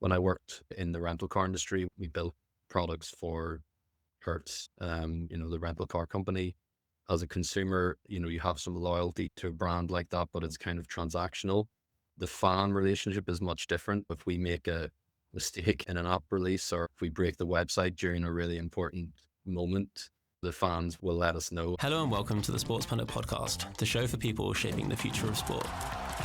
when I worked in the rental car industry, we built products for Hertz, the rental car company. As a consumer, you have some loyalty to a brand like that, but it's kind of transactional. The fan relationship is much different. If we make a mistake in an app release, or if we break the website during a really important moment, the fans will let us know. Hello and welcome to the Sports Pundit Podcast, the show for people shaping the future of sport.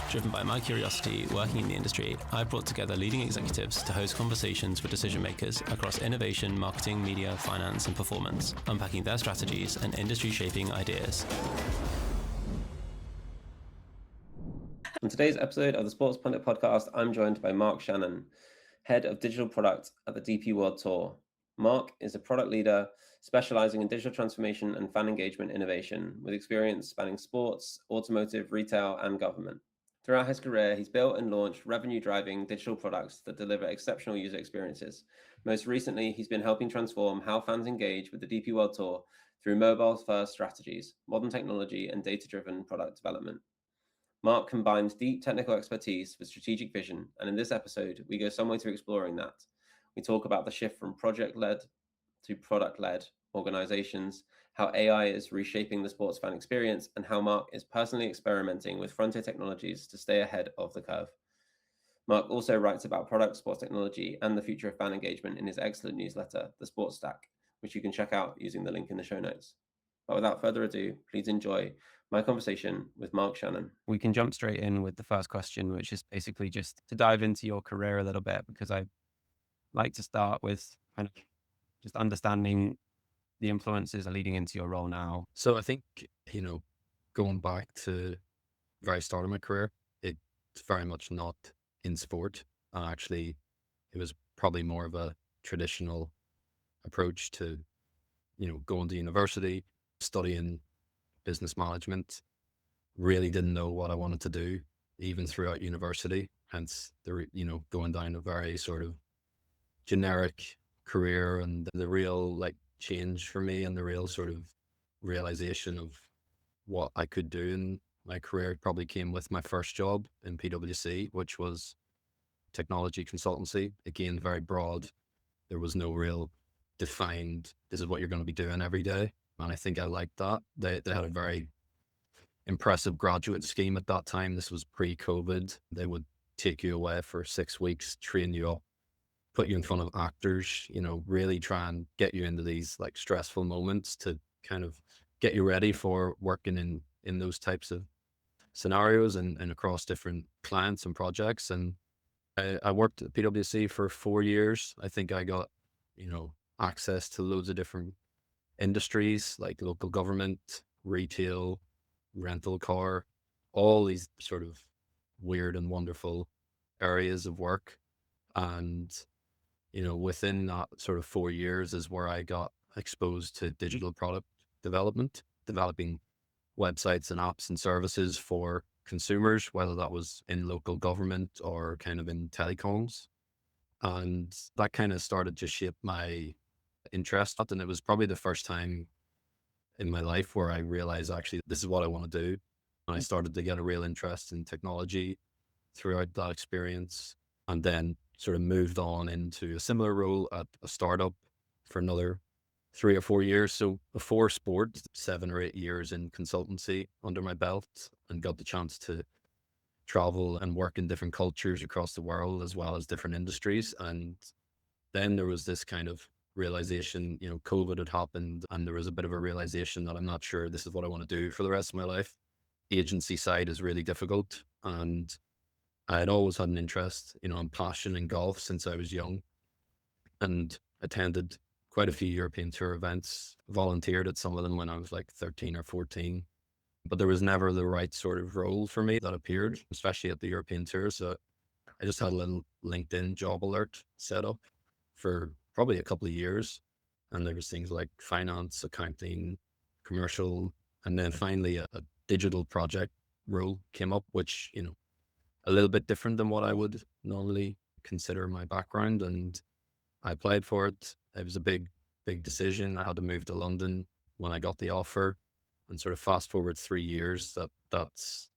Driven by my curiosity working in the industry, I've brought together leading executives to host conversations with decision makers across innovation, marketing, media, finance, and performance, unpacking their strategies and industry shaping ideas. On today's episode of the Sports Pundit Podcast, I'm joined by Mark Shannon, Head of Digital Product at the DP World Tour. Mark is a product leader specialising in digital transformation and fan engagement innovation, with experience spanning sports, automotive, retail, and government. Throughout his career, he's built and launched revenue-driving digital products that deliver exceptional user experiences. Most recently, he's been helping transform how fans engage with the DP World Tour through mobile-first strategies, modern technology, and data-driven product development. Mark combines deep technical expertise with strategic vision, and in this episode, we go some way through exploring that. We talk about the shift from project-led to product-led organizations, how AI is reshaping the sports fan experience, and how Mark is personally experimenting with frontier technologies to stay ahead of the curve. Mark also writes about product, sports technology, and the future of fan engagement in his excellent newsletter, The Sports Stack, which you can check out using the link in the show notes. But without further ado, please enjoy my conversation with Mark Shannon. We can jump straight in with the first question, which is basically just to dive into your career a little bit, because I like to start with kind of just understanding the influences leading into your role now. So I think, going back to the very start of my career, it's very much not in sport. Actually, it was probably more of a traditional approach to, going to university, studying business management. Really didn't know what I wanted to do, even throughout university. Hence, going down a very sort of generic career, and the real change for me and the real sort of realization of what I could do in my career probably came with my first job in PwC, which was technology consultancy. Again, very broad. There was no real defined, this is what you're going to be doing every day. And I think I liked that. They had a very impressive graduate scheme at that time. This was pre-COVID. They would take you away for 6 weeks, train you up, put you in front of actors, really try and get you into these stressful moments to kind of get you ready for working in those types of scenarios and across different clients and projects. And I worked at PwC for 4 years. I think I got, access to loads of different industries like local government, retail, rental car, all these sort of weird and wonderful areas of work. And within that sort of 4 years is where I got exposed to digital product development, developing websites and apps and services for consumers, whether that was in local government or kind of in telecoms. And that kind of started to shape my interest. And it was probably the first time in my life where I realized actually this is what I want to do. And I started to get a real interest in technology throughout that experience, and then sort of moved on into a similar role at a startup for another 3 or 4 years. So before sport, 7 or 8 years in consultancy under my belt, and got the chance to travel and work in different cultures across the world as well as different industries. And then there was this kind of realization, COVID had happened, and there was a bit of a realization that I'm not sure this is what I want to do for the rest of my life. Agency side is really difficult, and I had always had an interest, and passion in golf since I was young, and attended quite a few European Tour events, volunteered at some of them when I was 13 or 14. But there was never the right sort of role for me that appeared, especially at the European Tour. So I just had a little LinkedIn job alert set up for probably a couple of years. And there was things like finance, accounting, commercial, and then finally a digital project role came up, which, a little bit different than what I would normally consider my background. And I applied for it. It was a big decision. I had to move to London when I got the offer, and sort of fast forward 3 years, that's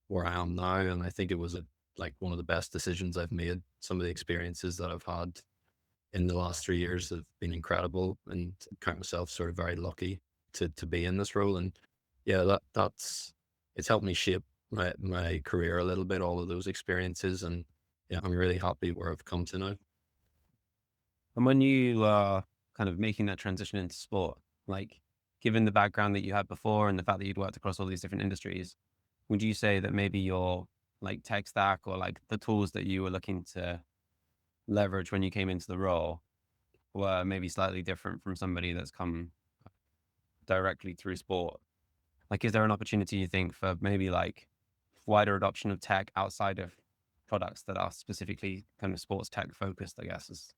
where I am now. And I think it was one of the best decisions I've made some of the experiences that I've had in the last 3 years have been incredible, and count myself sort of very lucky to be in this role. And yeah, that's it's helped me shape my career a little bit, all of those experiences. And yeah, I'm really happy where I've come to now. And when you are kind of making that transition into sport, like given the background that you had before and the fact that you'd worked across all these different industries, would you say that maybe your like tech stack or like the tools that you were looking to leverage when you came into the role were maybe slightly different from somebody that's come directly through sport? Like, is there an opportunity, you think, for maybe like wider adoption of tech outside of products that are specifically kind of sports tech focused, I guess?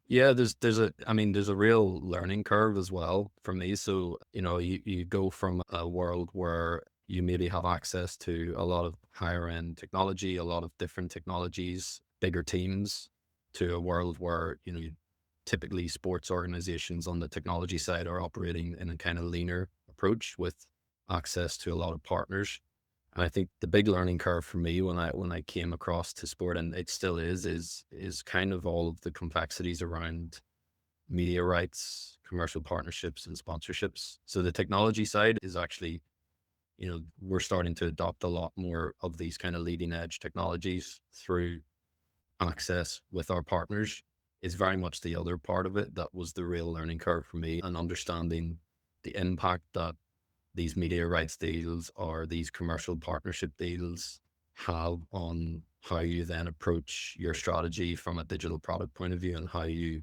Yeah, there's a real learning curve as well for me. So, you go from a world where you maybe have access to a lot of higher end technology, a lot of different technologies, bigger teams, to a world where, typically sports organizations on the technology side are operating in a kind of leaner approach with access to a lot of partners. And I think the big learning curve for me when I came across to sport, and it still is kind of all of the complexities around media rights, commercial partnerships, and sponsorships. So the technology side is actually, we're starting to adopt a lot more of these kind of leading edge technologies through access with our partners. Is very much the other part of it that was the real learning curve for me, and understanding the impact that these media rights deals or these commercial partnership deals have on how you then approach your strategy from a digital product point of view, and how you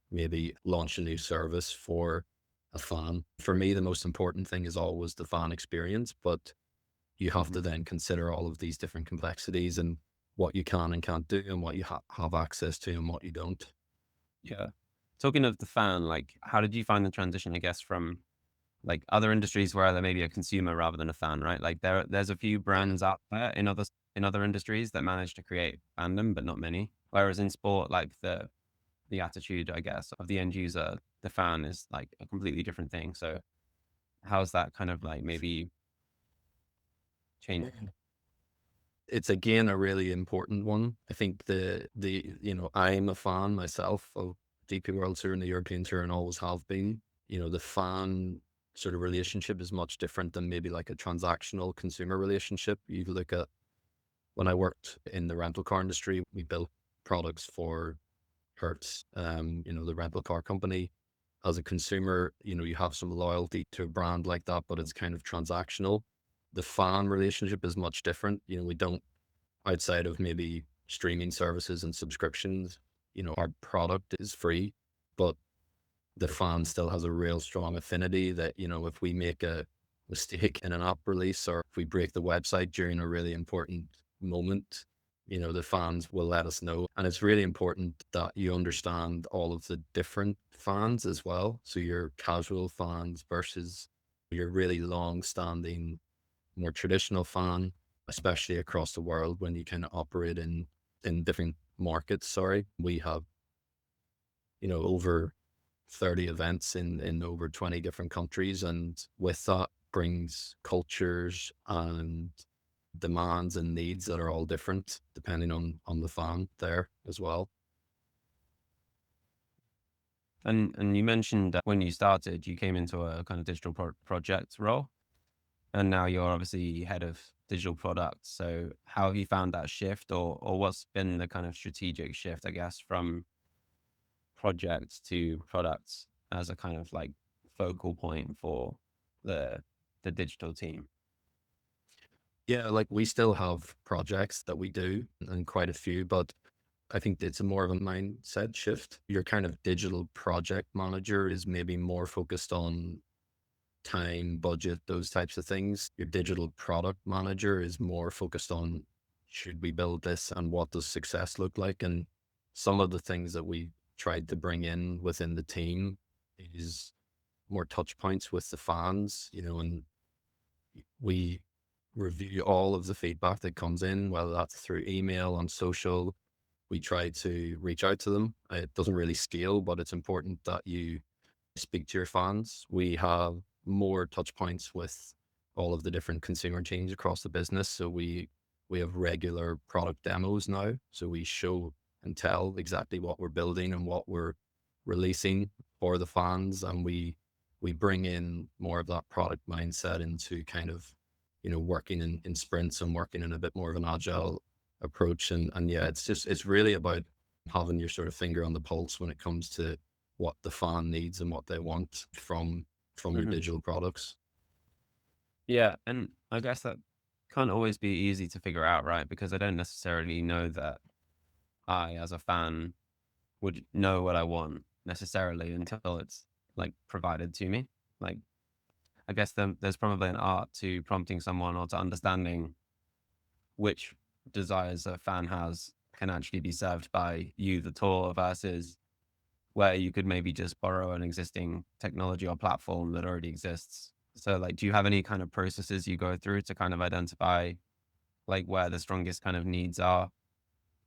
maybe launch a new service for a fan. For me, the most important thing is always the fan experience, but you have to then consider all of these different complexities and what you can and can't do, and what you have access to and what you don't. Yeah. Talking of the fan, like, how did you find the transition, I guess, from like other industries where they're maybe a consumer rather than a fan, right? Like there's a few brands out there in other industries that manage to create fandom, but not many. Whereas in sport, like the attitude, I guess, of the end user, the fan, is like a completely different thing. So how's that kind of like maybe changed? It's again a really important one. I think I'm a fan myself of DP World Tour and the European Tour, and always have been. The fan sort of relationship is much different than maybe like a transactional consumer relationship. You look at when I worked in the rental car industry, we built products for Hertz, the rental car company. As a consumer, you have some loyalty to a brand like that, but it's kind of transactional. The fan relationship is much different. We don't, outside of maybe streaming services and subscriptions, our product is free, but the fan still has a real strong affinity that, if we make a mistake in an app release, or if we break the website during a really important moment, the fans will let us know. And it's really important that you understand all of the different fans as well. So your casual fans versus your really long-standing, more traditional fan, especially across the world when you kind of operate in different markets. Sorry, we have, over 30 events in over 20 different countries, and with that brings cultures and demands and needs that are all different depending on the fan there as well. And you mentioned when you started, you came into a kind of digital project role, and now you're obviously head of digital products. So how have you found that shift, or what's been the kind of strategic shift, I guess, from projects to products as a kind of like focal point for the digital team? Yeah, like we still have projects that we do, and quite a few, but I think it's more of a mindset shift. Your kind of digital project manager is maybe more focused on time, budget, those types of things. Your digital product manager is more focused on, should we build this and what does success look like? And some of the things that we tried to bring in within the team is more touch points with the fans, and we review all of the feedback that comes in, whether that's through email, on social. We try to reach out to them. It doesn't really scale, but it's important that you speak to your fans. We have more touch points with all of the different consumer teams across the business. So we we have regular product demos now. So we show and tell exactly what we're building and what we're releasing for the fans. And we bring in more of that product mindset into kind of, working in sprints and working in a bit more of an agile approach. And yeah, it's really about having your sort of finger on the pulse when it comes to what the fan needs and what they want from your digital products. Yeah, and I guess that can't always be easy to figure out, right? Because I don't necessarily know that I, as a fan, would know what I want necessarily until it's like provided to me. Like, I guess there's probably an art to prompting someone or to understanding which desires a fan has can actually be served by you, the tour, versus where you could maybe just borrow an existing technology or platform that already exists. So like, do you have any kind of processes you go through to kind of identify like where the strongest kind of needs are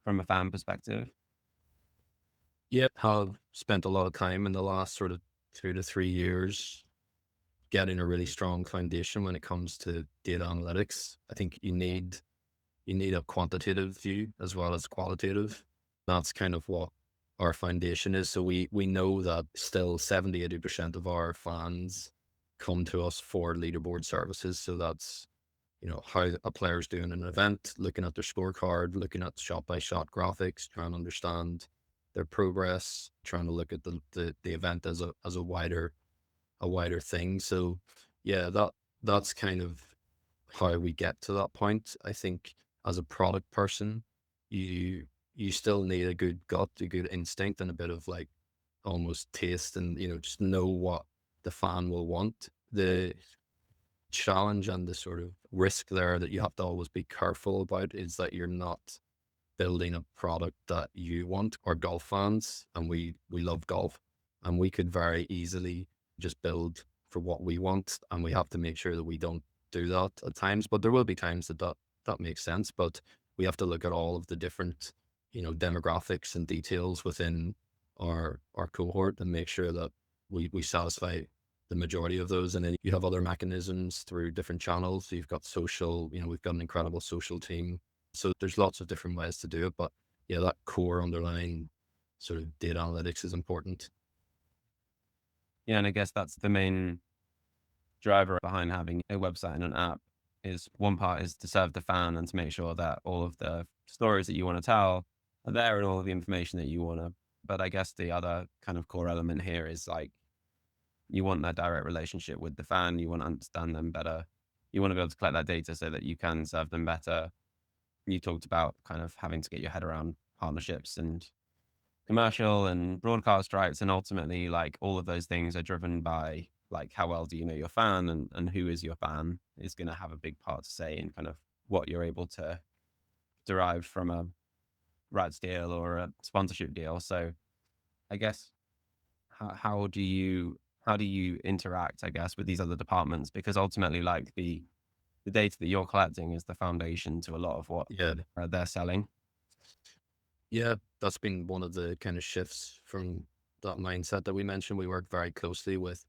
from a fan perspective? Yep. Have spent a lot of time in the last sort of 2 to 3 years getting a really strong foundation when it comes to data analytics. I think you need a quantitative view as well as qualitative. That's kind of what our foundation is. So we know that still 70-80% of our fans come to us for leaderboard services. So that's, how a player's doing an event, looking at their scorecard, looking at shot by shot graphics, trying to understand their progress, trying to look at the event as a wider thing. So yeah, that's kind of how we get to that point. I think as a product person, you still need a good gut, a good instinct, and a bit of like almost taste, and just know what the fan will want. The challenge and the sort of risk there that you have to always be careful about is that you're not building a product that you want. Or golf fans, and we love golf, and we could very easily just build for what we want, and we have to make sure that we don't do that at times. But there will be times that makes sense. But we have to look at all of the different demographics and details within our cohort and make sure that we satisfy the majority of those. And then you have other mechanisms through different channels. So you've got social, we've got an incredible social team. So there's lots of different ways to do it. But yeah, that core underlying sort of data analytics is important. Yeah, and I guess that's the main driver behind having a website and an app. Is one part is to serve the fan and to make sure that all of the stories that you want to tell are there and all of the information that you want to. But I guess the other kind of core element here is like, you want that direct relationship with the fan. You want to understand them better. You want to be able to collect that data so that you can serve them better. You talked about kind of having to get your head around partnerships and commercial and broadcast rights. And ultimately, like, all of those things are driven by like, how well do you know your fan, and who is your fan is going to have a big part to say in kind of what you're able to derive from a rights deal or a sponsorship deal. So I guess how do you interact, I guess, with these other departments? Because ultimately, like, the data that you're collecting is the foundation to a lot of what they're selling. Yeah, that's been one of the kind of shifts from that mindset that we mentioned. We work very closely with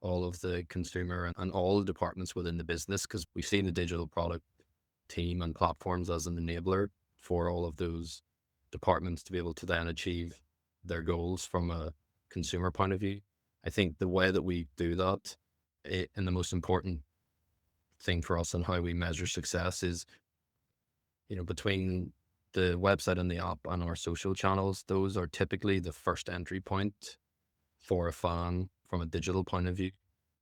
all of the consumer and all the departments within the business, because we've seen the digital product team and platforms as an enabler for all of those departments to be able to then achieve their goals from a consumer point of view. I think the way that we do that, and the most important thing for us and how we measure success is, between the website and the app and our social channels, those are typically the first entry point for a fan from a digital point of view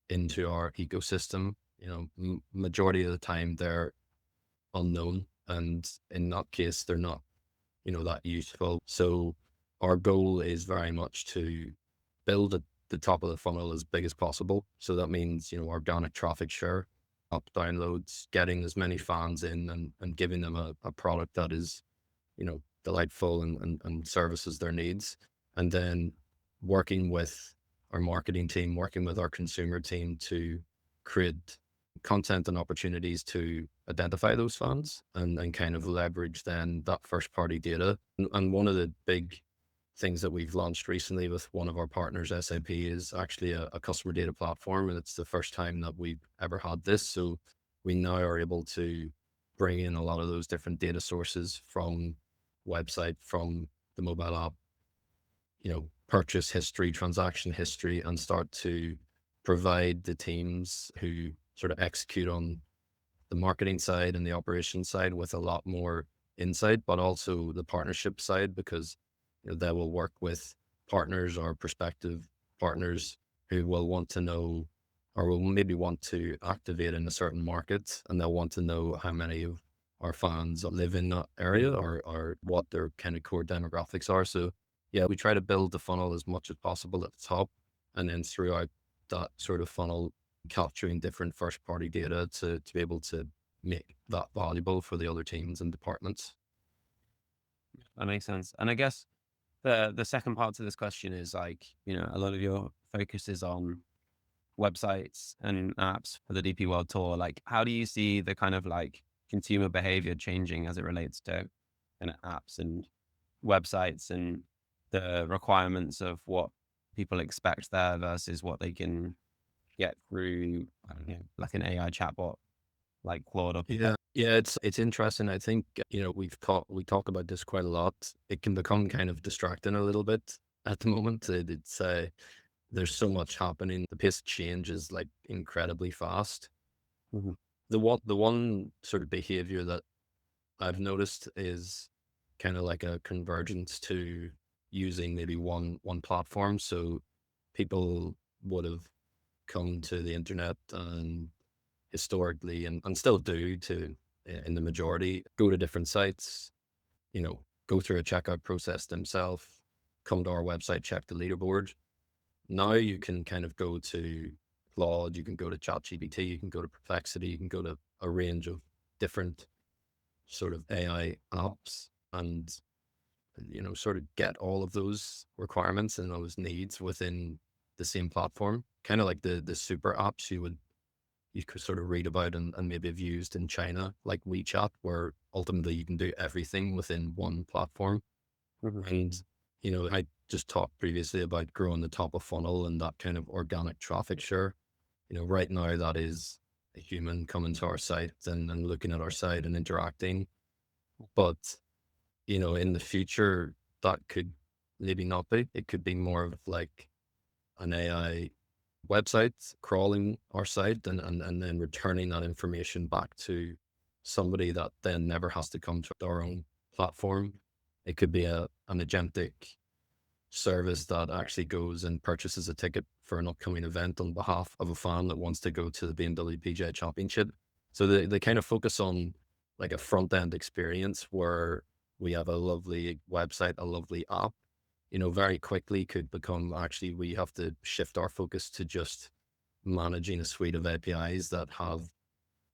into our ecosystem. Majority of the time they're unknown, and in that case they're not that useful. So our goal is very much to build at the top of the funnel as big as possible. So that means organic traffic share, app downloads, getting as many fans in, and giving them a product that is delightful and services their needs. And then working with our marketing team, working with our consumer team to create content and opportunities to identify those fans and kind of leverage then that first party data. And one of the big things that we've launched recently with one of our partners, SAP, is actually a customer data platform. And it's the first time that we've ever had this. So we now are able to bring in a lot of those different data sources from website, from the mobile app, purchase history, transaction history, and start to provide the teams who sort of execute on the marketing side and the operations side with a lot more insight, but also the partnership side, because they will work with partners or prospective partners who will want to know, or will maybe want to activate in a certain market, and they'll want to know how many of our fans live in that area, or what their kind of core demographics are. So yeah, we try to build the funnel as much as possible at the top, and then throughout that sort of funnel, capturing different first party data to be able to make that valuable for the other teams and departments. That makes sense. And I guess the second part to this question is like, a lot of your focus is on websites and apps for the DP World Tour. Like, how do you see the kind of like consumer behavior changing as it relates to kind of apps and websites, and the requirements of what people expect there versus what they can get through, I don't know, like an AI chatbot like Claude? Or Yeah, it's interesting. I think we talk about this quite a lot. It can become kind of distracting a little bit at the moment. It's there's so much happening. The pace of change is like incredibly fast. Mhm. The one sort of behavior that I've noticed is kind of like a convergence to using maybe one platform. So people would have come to the internet and historically, and still do, to in the majority, go to different sites, go through a checkout process themselves, come to our website, check the leaderboard. Now you can kind of go to Claude, you can go to ChatGPT, you can go to Perplexity, you can go to a range of different sort of AI apps, and sort of get all of those requirements and those needs within the same platform. Kind of like the super apps you could sort of read about and maybe have used in China, like WeChat, where ultimately you can do everything within one platform. And, I just talked previously about growing the top of funnel and that kind of organic traffic share. Right now that is a human coming to our site and looking at our site and interacting. But, in the future, that could maybe not be. It could be more of like an AI website crawling our site and then returning that information back to somebody that then never has to come to our own platform. It could be an agentic service that actually goes and purchases a ticket for an upcoming event on behalf of a fan that wants to go to the BMW PGA Championship. So they kind of focus on like a front end experience where we have a lovely website, a lovely app, very quickly could become, actually, we have to shift our focus to just managing a suite of APIs that have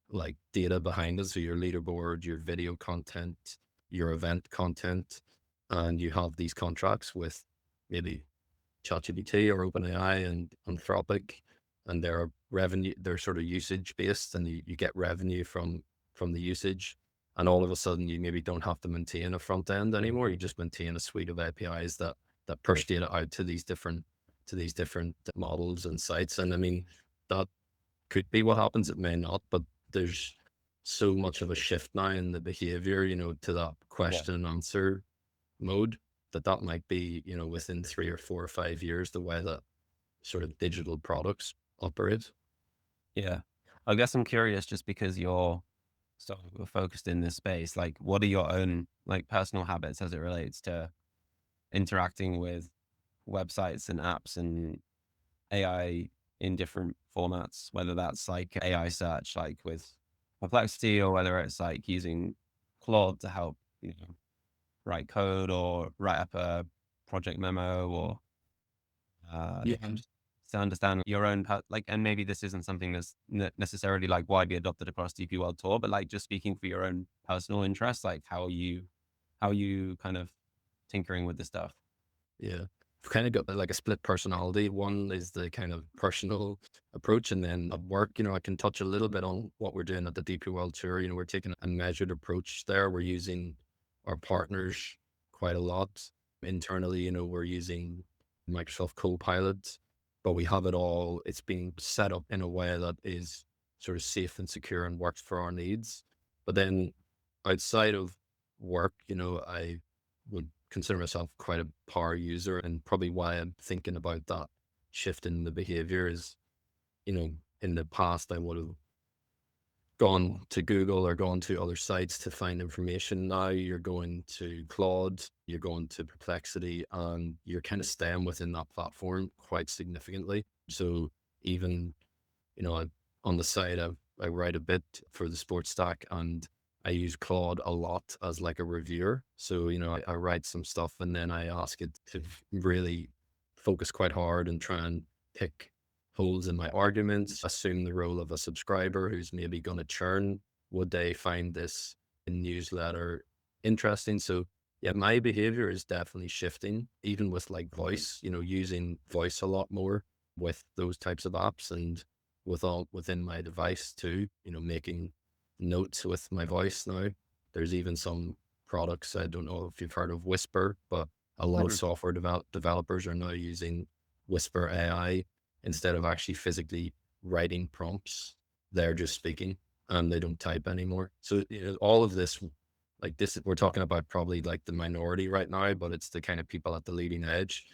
like data behind it. So your leaderboard, your video content, your event content, and you have these contracts with maybe ChatGPT or OpenAI and Anthropic, and they're sort of usage based, and you get revenue from the usage. And all of a sudden you maybe don't have to maintain a front end anymore. You just maintain a suite of APIs that push data out to these different models and sites. And I mean, that could be what happens. It may not, but there's so much of a shift now in the behavior, to that question and answer mode, that might be, within 3 or 4 or 5 years, the way that sort of digital products operate. Yeah. I guess I'm curious, just because you're so focused in this space, like what are your own like personal habits as it relates to interacting with websites and apps and AI in different formats, whether that's like AI search, like with Perplexity, or whether it's like using Claude to help, write code or write up a project memo, or just to understand your own, like, and maybe this isn't something that's necessarily like widely adopted across DP World Tour, but like just speaking for your own personal interests, like how are you kind of tinkering with this stuff? Yeah. I've kind of got like a split personality. One is the kind of personal approach, and then at work, I can touch a little bit on what we're doing at the DP World Tour. We're taking a measured approach there. We're using our partners quite a lot. Internally, we're using Microsoft Copilot, but we have it all. It's being set up in a way that is sort of safe and secure and works for our needs. But then outside of work, I would consider myself quite a power user, and probably why I'm thinking about that shift in the behavior is, in the past I would have gone to Google or gone to other sites to find information. Now you're going to Claude, you're going to Perplexity, and you're kind of staying within that platform quite significantly. So even, on the side, I write a bit for the sports stack, and I use Claude a lot as like a reviewer. So, I write some stuff and then I ask it to really focus quite hard and try and pick holes in my arguments, assume the role of a subscriber who's maybe going to churn. Would they find this newsletter interesting? So yeah, my behavior is definitely shifting, even with like voice, using voice a lot more with those types of apps, and within my device too, making notes with my voice now. There's even some products, I don't know if you've heard of Whisper, but a lot of software developers are now using Whisper AI instead of actually physically writing prompts. They're just speaking and they don't type anymore. So all of this, like this, we're talking about probably like the minority right now, but it's the kind of people at the leading edge.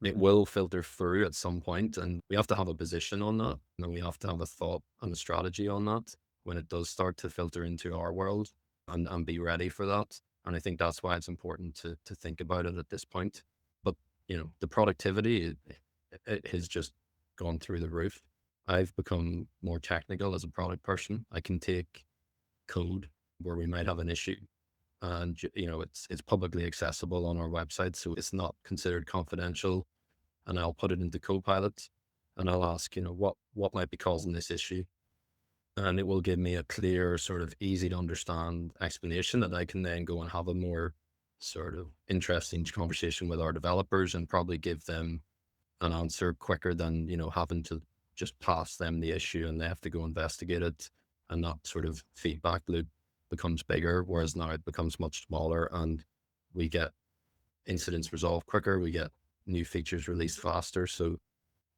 It will filter through at some point, and we have to have a position on that. And we have to have a thought and a strategy on that when it does start to filter into our world, and be ready for that. And I think that's why it's important to think about it at this point. But, the productivity, it has just gone through the roof. I've become more technical as a product person. I can take code where we might have an issue, and it's publicly accessible on our website, so it's not considered confidential. And I'll put it into Copilot, and I'll ask, what might be causing this issue, and it will give me a clear, sort of easy to understand explanation that I can then go and have a more sort of interesting conversation with our developers and probably give them an answer quicker than, having to just pass them the issue and they have to go investigate it. And that sort of feedback loop becomes bigger, whereas now it becomes much smaller, and we get incidents resolved quicker. We get new features released faster. So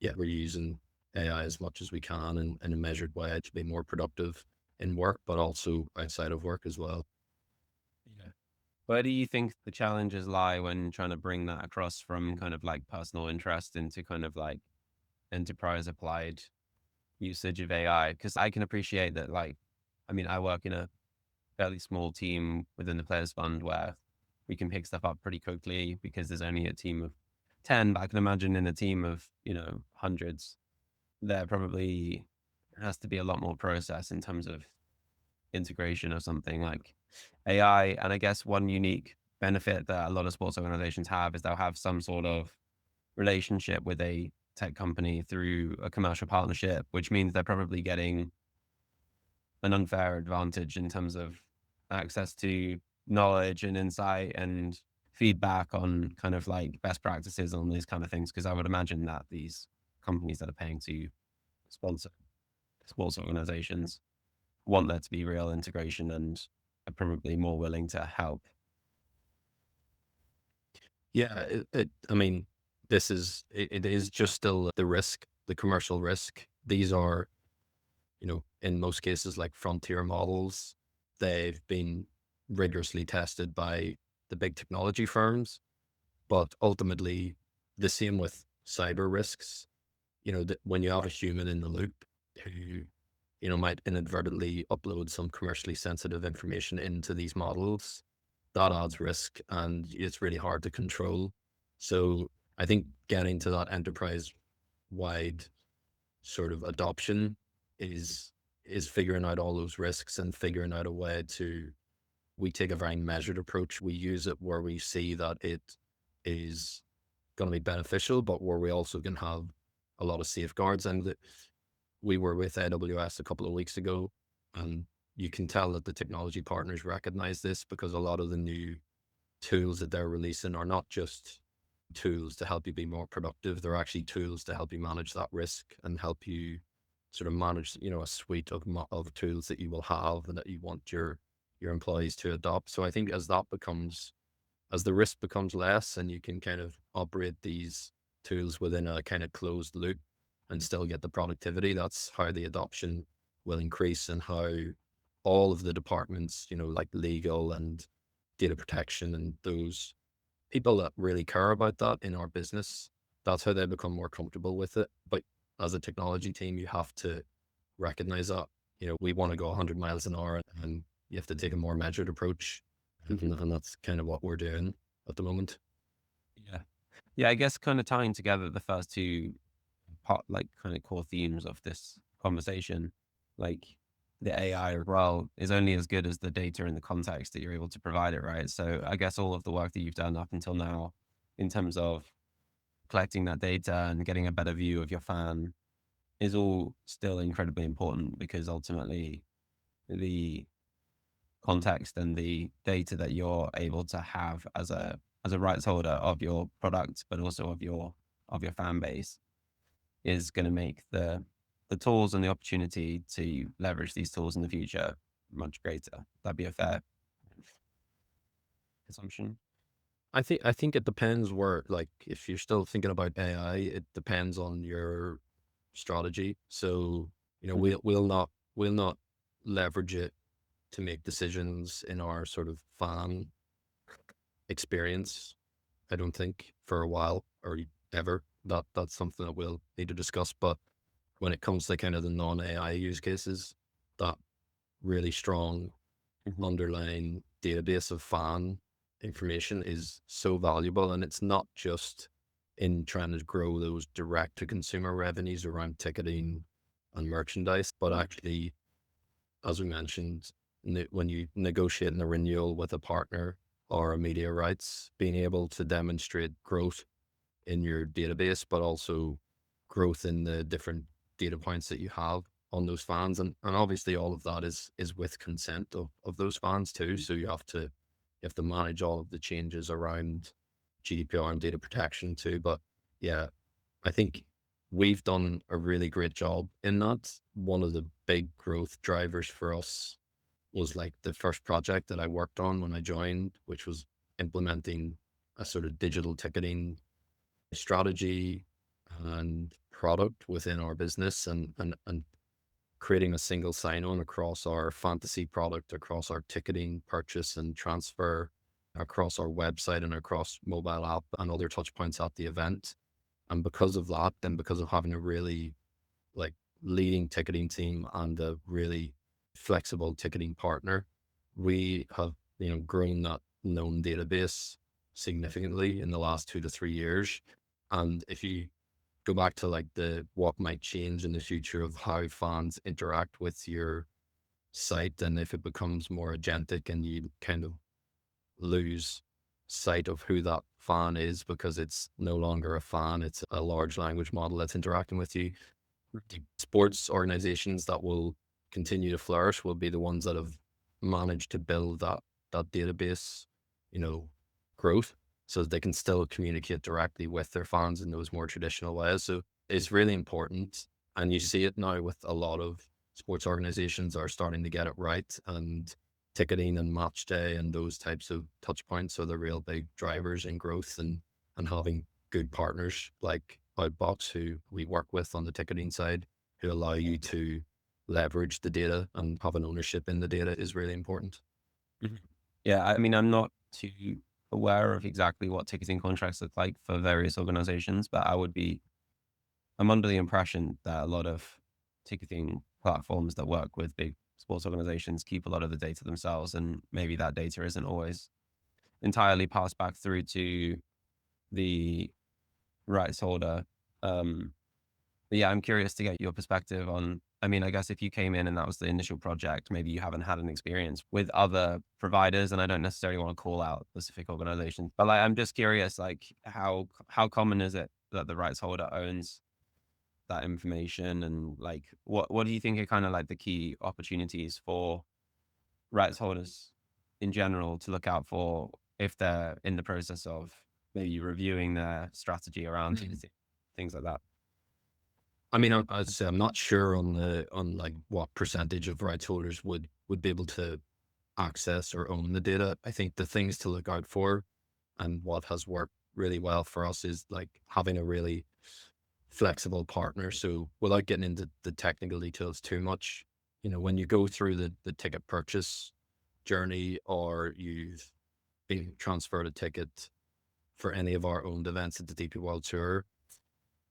yeah, we're using AI as much as we can in a measured way to be more productive in work, but also outside of work as well. Yeah. Where do you think the challenges lie when trying to bring that across from kind of like personal interest into kind of like enterprise applied usage of AI? Because I can appreciate that, like, I work in a fairly small team within the Players Fund where we can pick stuff up pretty quickly because there's only a team of 10, but I can imagine in a team of, hundreds, there probably has to be a lot more process in terms of integration of something like AI. And I guess one unique benefit that a lot of sports organizations have is they'll have some sort of relationship with a tech company through a commercial partnership, which means they're probably getting an unfair advantage in terms of access to knowledge and insight and feedback on kind of like best practices on these kind of things. Because I would imagine that these companies that are paying to sponsor sports organizations want there to be real integration and are probably more willing to help. Yeah, it is just still the risk, the commercial risk. These are, in most cases, like frontier models. They've been rigorously tested by the big technology firms, but ultimately the same with cyber risks. When you have a human in the loop who, might inadvertently upload some commercially sensitive information into these models, that adds risk and it's really hard to control. So I think getting to that enterprise wide sort of adoption is figuring out all those risks and figuring out a way we take a very measured approach. We use it where we see that it is going to be beneficial, but where we also can have a lot of safeguards. And we were with AWS a couple of weeks ago, and you can tell that the technology partners recognize this, because a lot of the new tools that they're releasing are not just tools to help you be more productive. They're actually tools to help you manage that risk and help you sort of manage, a suite of tools that you will have and that you want your employees to adopt. So I think as the risk becomes less and you can kind of operate these tools within a kind of closed loop and still get the productivity, that's how the adoption will increase and how all of the departments, like legal and data protection and those people that really care about that in our business, that's how they become more comfortable with it. But as a technology team, you have to recognize that, we want to go 100 miles an hour, and you have to take a more measured approach. And that's kind of what we're doing at the moment. Yeah, I guess kind of tying together the first two kind of core themes of this conversation, like the AI as well is only as good as the data and the context that you're able to provide it, right? So I guess all of the work that you've done up until now in terms of collecting that data and getting a better view of your fan is all still incredibly important, because ultimately the context and the data that you're able to have as a rights holder of your product, but also of your fan base, is going to make the tools and the opportunity to leverage these tools in the future much greater. That'd be a fair assumption. I think it depends where, like, if you're still thinking about AI, it depends on your strategy. So, we'll not leverage it to make decisions in our sort of fan experience, I don't think, for a while or ever. That's something that we'll need to discuss. But when it comes to kind of the non-AI use cases, that really strong underlying database of fan information is so valuable. And it's not just in trying to grow those direct to consumer revenues around ticketing and merchandise, but actually, as we mentioned, when you negotiate a renewal with a partner or a media rights, being able to demonstrate growth in your database, but also growth in the different data points that you have on those fans. And obviously all of that is with consent of those fans too. So you have to manage all of the changes around GDPR and data protection too. But yeah, I think we've done a really great job in that. One of the big growth drivers for us was like the first project that I worked on when I joined, which was implementing a sort of digital ticketing strategy and product within our business, and creating a single sign-on across our fantasy product, across our ticketing purchase and transfer, across our website and across mobile app and other touch points at the event. And because of that, and because of having a really like leading ticketing team and a really flexible ticketing partner, we have, grown that known database significantly in the last 2 to 3 years. And if you go back to like what might change in the future of how fans interact with your site, and if it becomes more agentic and you kind of lose sight of who that fan is because it's no longer a fan, it's a large language model that's interacting with you. The sports organizations that will continue to flourish will be the ones that have managed to build that database, growth, so that they can still communicate directly with their fans in those more traditional ways. So it's really important. And you see it now with a lot of sports organizations are starting to get it right, and ticketing and match day and those types of touch points are the real big drivers in growth, and having good partners like Outbox, who we work with on the ticketing side, who allow you to leverage the data and have an ownership in the data, is really important. Yeah, I mean, I'm not too aware of exactly what ticketing contracts look like for various organizations, but I'm under the impression that a lot of ticketing platforms that work with big sports organizations keep a lot of the data themselves, and maybe that data isn't always entirely passed back through to the rights holder. But yeah, I'm curious to get your perspective on, I mean, I guess if you came in and that was the initial project, maybe you haven't had an experience with other providers, and I don't necessarily want to call out specific organizations, but like, I'm just curious, like how common is it that the rights holder owns that information, and like, what do you think are kind of like the key opportunities for rights holders in general to look out for if they're in the process of maybe reviewing their strategy around things like that? I mean, I'd say I'm not sure on like what percentage of rights holders would be able to access or own the data. I think the things to look out for, and what has worked really well for us, is like having a really flexible partner. So without getting into the technical details too much, when you go through the ticket purchase journey, or you've been transferred a ticket for any of our owned events at the DP World Tour,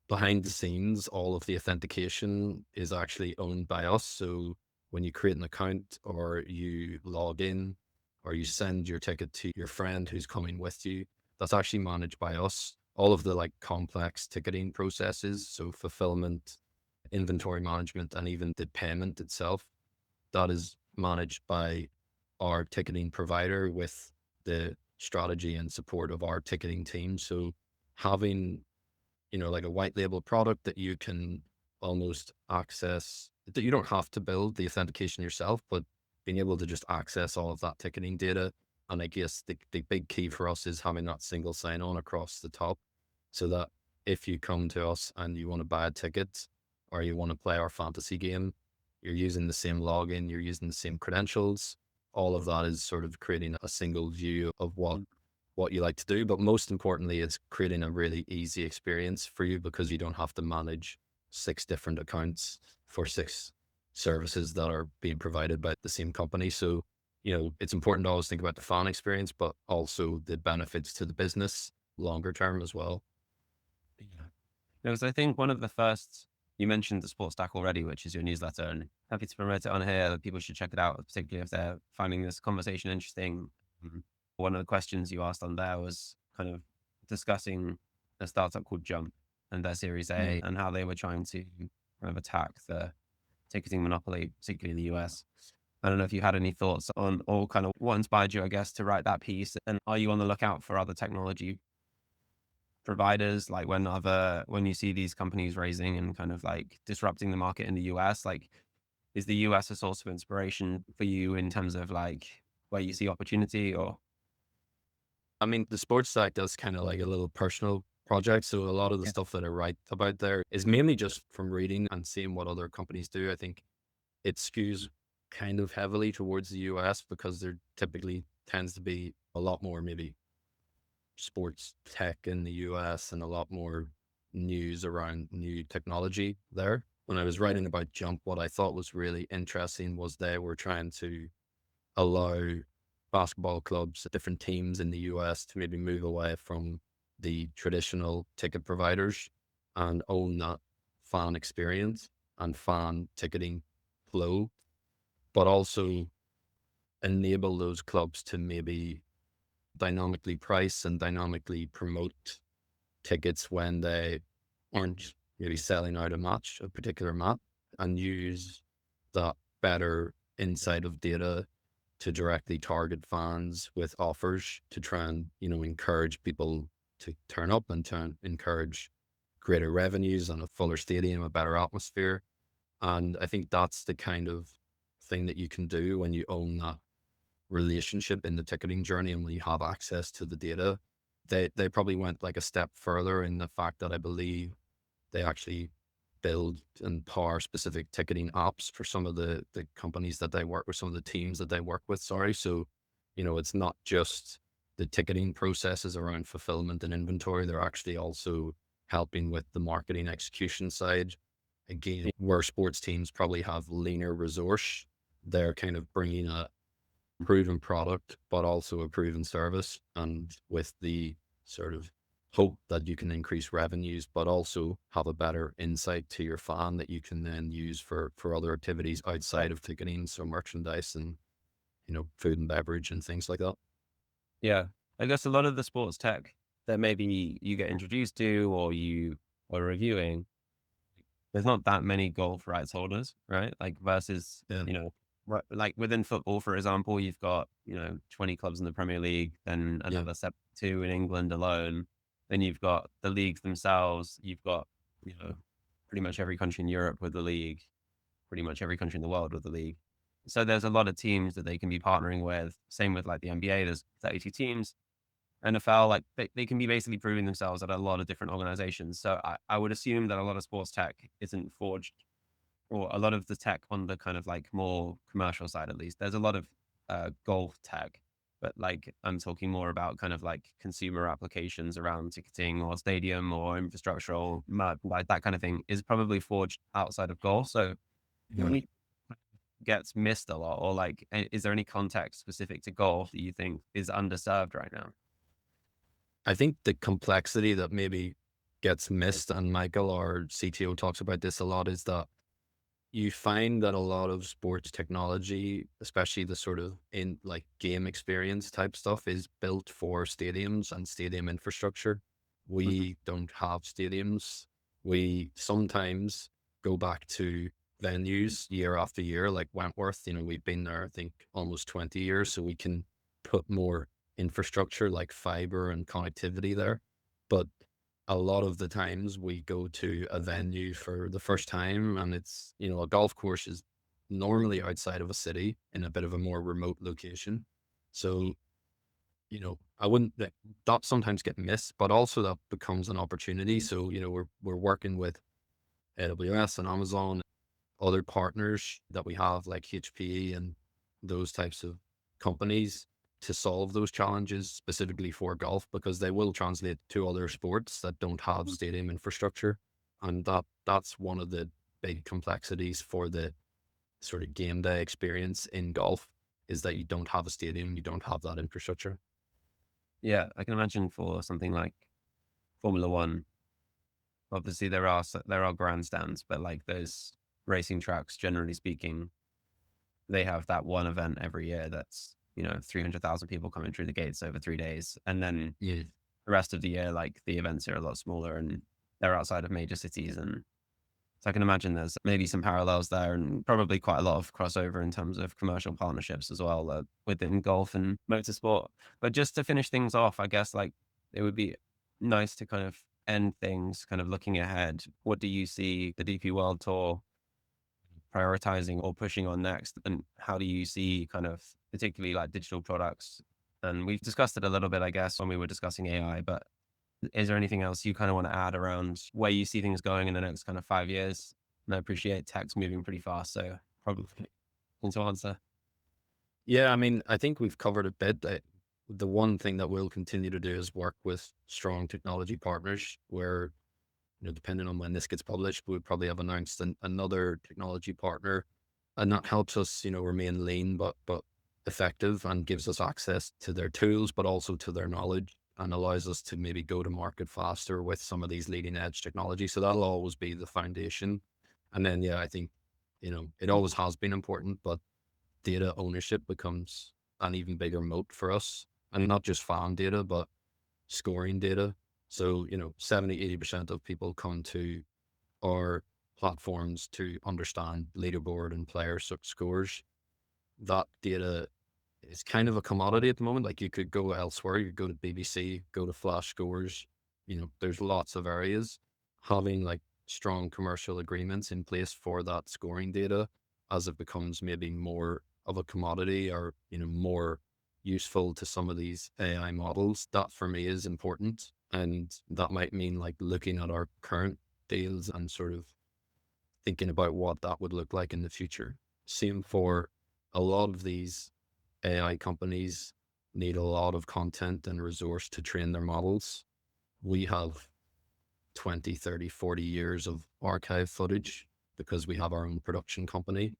behind the scenes, all of the authentication is actually owned by us. So when you create an account, or you log in, or you send your ticket to your friend who's coming with you, that's actually managed by us. All of the like complex ticketing processes, so fulfillment, inventory management, and even the payment itself, that is managed by our ticketing provider with the strategy and support of our ticketing team. So having, like a white label product that you can almost access, that you don't have to build the authentication yourself, but being able to just access all of that ticketing data. And I guess the big key for us is having that single sign-on across the top, so that if you come to us and you want to buy a ticket, or you want to play our fantasy game, you're using the same login, you're using the same credentials. All of that is sort of creating a single view of what you like to do. But most importantly, it's creating a really easy experience for you, because you don't have to manage 6 different accounts for 6 services that are being provided by the same company. So, it's important to always think about the fan experience, but also the benefits to the business longer term as well. Yeah. Because I think one of the first, you mentioned the Sports Stack already, which is your newsletter, and happy to promote it on here. That people should check it out, particularly if they're finding this conversation interesting. One of the questions you asked on there was kind of discussing a startup called Jump and their Series A, and how they were trying to kind of attack the ticketing monopoly, particularly in the US. I don't know if you had any thoughts on, or kind of what inspired you, I guess, to write that piece. And are you on the lookout for other technology providers, like when you see these companies raising and kind of like disrupting the market in the US, like is the US a source of inspiration for you in terms of like where you see opportunity? Or I mean, the sports side does kind of like a little personal project. So a lot of the stuff that I write about there is mainly just from reading and seeing what other companies do. I think it skews kind of heavily towards the US, because there typically tends to be a lot more maybe sports tech in the US, and a lot more news around new technology there. When I was writing about Jump, what I thought was really interesting was they were trying to allow basketball clubs, different teams in the US, to maybe move away from the traditional ticket providers and own that fan experience and fan ticketing flow, but also enable those clubs to maybe dynamically price and dynamically promote tickets when they aren't maybe selling out a particular map, and use that better insight of data to directly target fans with offers to try and, encourage people to turn up, and to encourage greater revenues and a fuller stadium, a better atmosphere. And I think that's the kind of thing that you can do when you own that relationship in the ticketing journey, and when you have access to the data. They probably went like a step further in the fact that I believe they actually build and power specific ticketing apps for some of the companies that they work with, some of the teams that they work with. Sorry. So, it's not just the ticketing processes around fulfillment and inventory. They're actually also helping with the marketing execution side. Again, where sports teams probably have leaner resource, they're kind of bringing a proven product, but also a proven service, and with the sort of hope that you can increase revenues, but also have a better insight to your fan that you can then use for other activities outside of ticketing, so merchandise and food and beverage and things like that. yeah, I guess a lot of the sports tech that maybe you get introduced to, or you are reviewing, there's not that many golf rights holders, right? Like versus, right, like within football, for example, you've got, 20 clubs in the Premier League, then another 72 in England alone. Then you've got the leagues themselves. You've got, pretty much every country in Europe with the league, pretty much every country in the world with the league. So there's a lot of teams that they can be partnering with. Same with like the NBA, there's 32 teams. NFL, like they can be basically proving themselves at a lot of different organizations. So I would assume that a lot of sports tech isn't forged, or a lot of the tech on the kind of like more commercial side, at least. There's a lot of golf tech, but like I'm talking more about kind of like consumer applications around ticketing or stadium or infrastructural, like that kind of thing is probably forged outside of golf. So when you gets missed a lot, or like, is there any context specific to golf that you think is underserved right now? I think the complexity that maybe gets missed, and Michael, our CTO, talks about this a lot, is that you find that a lot of sports technology, especially the sort of in like game experience type stuff, is built for stadiums and stadium infrastructure. We don't have stadiums. We sometimes go back to venues year after year, like Wentworth. We've been there, I think, almost 20 years, so we can put more infrastructure like fiber and connectivity there. But a lot of the times we go to a venue for the first time, and it's, a golf course is normally outside of a city in a bit of a more remote location. So, I wouldn't, that sometimes get missed, but also that becomes an opportunity. So, we're working with AWS and Amazon, other partners that we have like HP and those types of companies to solve those challenges specifically for golf, because they will translate to other sports that don't have stadium infrastructure. And that's one of the big complexities for the sort of game day experience in golf, is that you don't have a stadium, you don't have that infrastructure. Yeah, I can imagine for something like Formula One, obviously there are grandstands, but like those racing tracks, generally speaking, they have that one event every year that's 300,000 people coming through the gates over 3 days, and then the rest of the year, like the events are a lot smaller and they're outside of major cities. And so I can imagine there's maybe some parallels there, and probably quite a lot of crossover in terms of commercial partnerships as well within golf and motorsport. But just to finish things off, I guess like it would be nice to kind of end things kind of looking ahead. What do you see the DP World Tour prioritizing or pushing on next? And how do you see kind of particularly like digital products? And we've discussed it a little bit, I guess, when we were discussing AI, but is there anything else you kind of want to add around where you see things going in the next kind of 5 years? And I appreciate tech's moving pretty fast, so probably want to answer. Yeah, I mean, I think we've covered a bit. The one thing that we'll continue to do is work with strong technology partners where, depending on when this gets published, we'll probably have announced another technology partner, and that helps us, remain lean, but effective, and gives us access to their tools, but also to their knowledge, and allows us to maybe go to market faster with some of these leading edge technology. So that'll always be the foundation. And then, I think, it always has been important, but data ownership becomes an even bigger moat for us, and not just fan data, but scoring data. So, 70-80% of people come to our platforms to understand leaderboard and player scores. That data is kind of a commodity at the moment. Like, you could go elsewhere, you could go to BBC, go to Flash Scores, there's lots of areas. Having like strong commercial agreements in place for that scoring data, as it becomes maybe more of a commodity, or, more useful to some of these AI models, that for me is important. And that might mean like looking at our current deals and sort of thinking about what that would look like in the future. Same for a lot of these AI companies need a lot of content and resource to train their models. We have 20, 30, 40 years of archive footage because we have our own production company.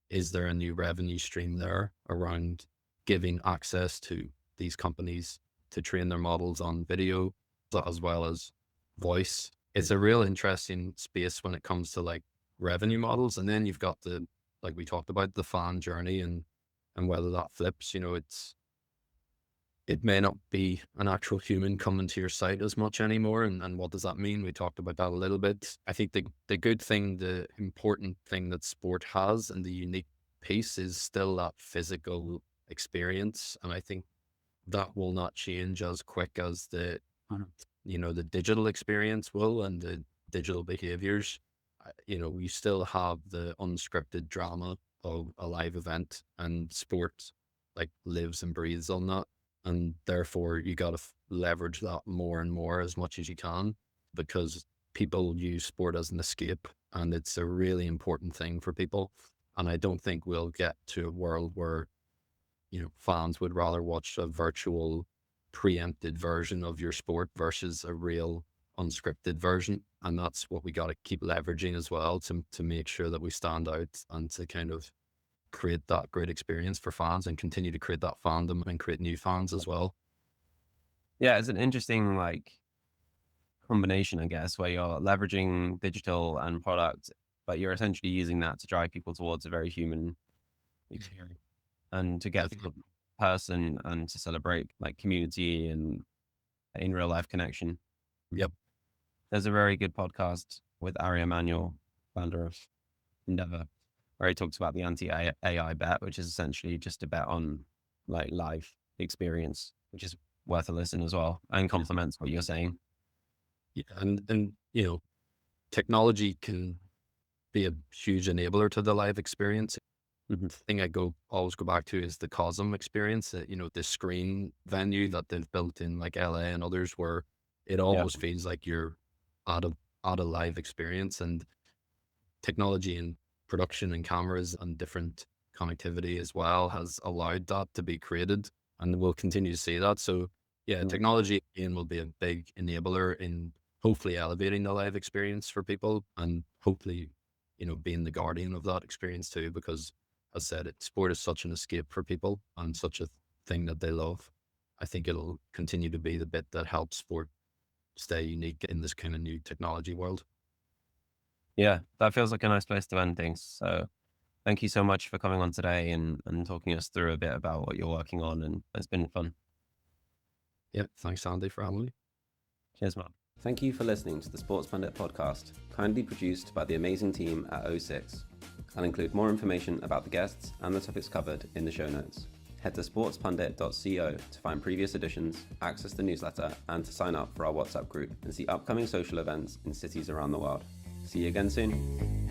Is there a new revenue stream there around giving access to these companies to train their models on video as well as voice? It's a real interesting space when it comes to like revenue models. And then you've got like we talked about, the fan journey and whether that flips, it may not be an actual human coming to your site as much anymore. And what does that mean? We talked about that a little bit. I think the good thing, the important thing that sport has, and the unique piece, is still that physical experience. And I think that will not change as quick as the digital experience will, and the digital behaviors. We still have the unscripted drama of a live event, and sport like lives and breathes on that. And therefore you got to leverage that more and more as much as you can, because people use sport as an escape, and it's a really important thing for people. And I don't think we'll get to a world where, fans would rather watch a virtual preempted version of your sport versus a real unscripted version. And that's what we got to keep leveraging as well, to make sure that we stand out and to kind of create that great experience for fans and continue to create that fandom and create new fans as well. Yeah, it's an interesting combination, I guess, where you're leveraging digital and product, but you're essentially using that to drive people towards a very human experience and to get the person and to celebrate community and in real life connection. Yep. There's a very good podcast with Ari Emanuel, founder of Endeavor, where he talks about the anti-AI bet, which is essentially just a bet on live experience, which is worth a listen as well and complements what you're saying. Yeah, and technology can be a huge enabler to the live experience. The thing I always go back to is the Cosm experience, the screen venue that they've built in LA and others, where it almost feels like you're at a live experience. And technology and production and cameras and different connectivity as well has allowed that to be created, and we'll continue to see that. So technology again will be a big enabler in hopefully elevating the live experience for people, and hopefully being the guardian of that experience too, because as I said, sport is such an escape for people and such a thing that they love. I think it'll continue to be the bit that helps sport stay unique in this kind of new technology world. Yeah, that feels like a nice place to end things. So thank you so much for coming on today and talking us through a bit about what you're working on, and it's been fun. Yeah, thanks Andy for having me. Cheers, Mark. Thank you for listening to the Sports Pundit Podcast, kindly produced by the amazing team at O6. I'll include more information about the guests and the topics covered in the show notes. Head to sportspundit.co to find previous editions, access the newsletter, and to sign up for our WhatsApp group and see upcoming social events in cities around the world. See you again soon.